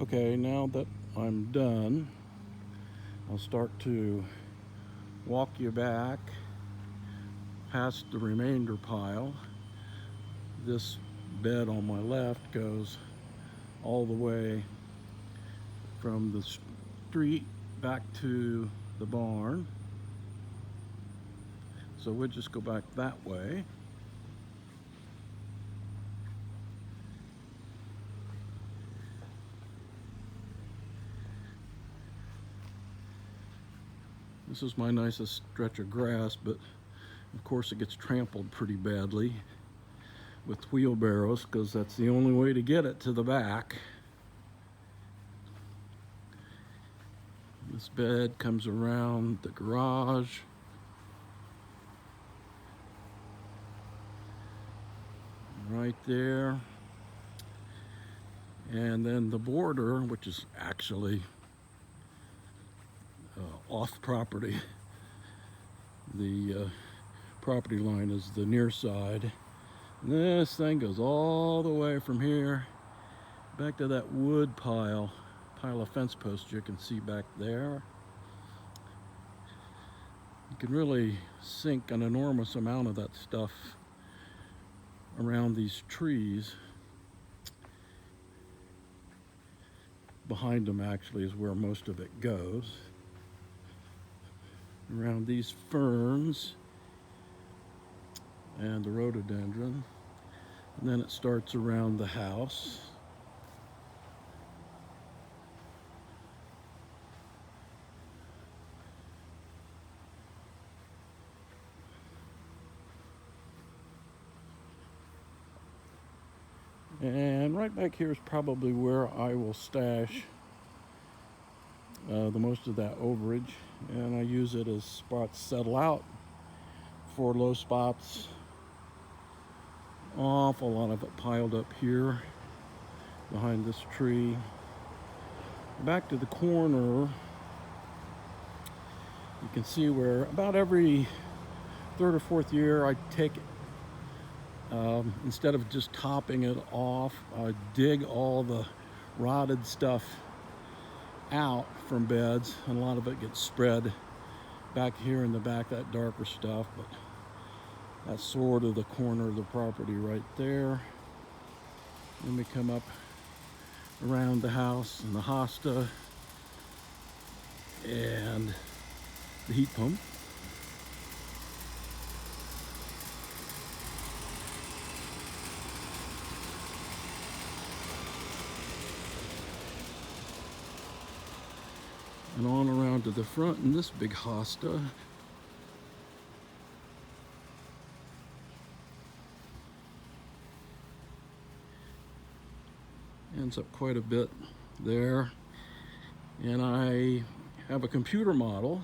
Okay, now that I'm done, I'll start to walk you back past the remainder pile. This bed on my left goes all the way from the street back to the barn. So we'll just go back that way. This is my nicest stretch of grass, but of course it gets trampled pretty badly with wheelbarrows because that's the only way to get it to the back. This bed comes around the garage. Right there. And then the border, which is actually off property. The property line is the near side. And this thing goes all the way from here back to that wood pile of fence posts you can see back there. You can really sink an enormous amount of that stuff around these trees. Behind them actually is where most of it goes. Around these ferns and the rhododendron. And then it starts around the house. And right back here is probably where I will stash the most of that overage, and I use it as spots settle out for low spots. Awful lot of it piled up here behind this tree. Back to the corner, you can see where about every third or fourth year I take it. Instead of just topping it off, I dig all the rotted stuff out from beds, and a lot of it gets spread back here in the back, that darker stuff, but that's sort of the corner of the property right there. Then we come up around the house and the hosta and the heat pump. And on around to the front in this big hosta. Ends up quite a bit there. And I have a computer model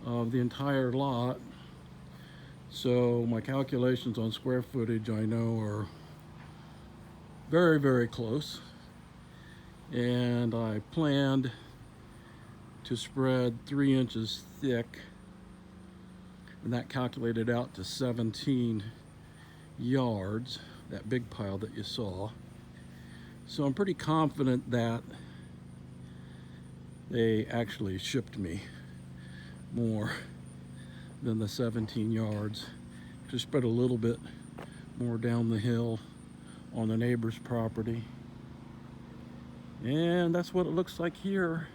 of the entire lot. So my calculations on square footage I know are very, very close. And I planned to spread 3 inches thick, and that calculated out to 17 yards, that big pile that you saw. So I'm pretty confident that they actually shipped me more than the 17 yards. Just spread a little bit more down the hill on the neighbor's property. And that's what it looks like here.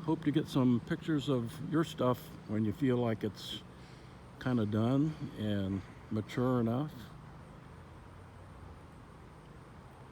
Hope to get some pictures of your stuff when you feel like it's kind of done and mature enough.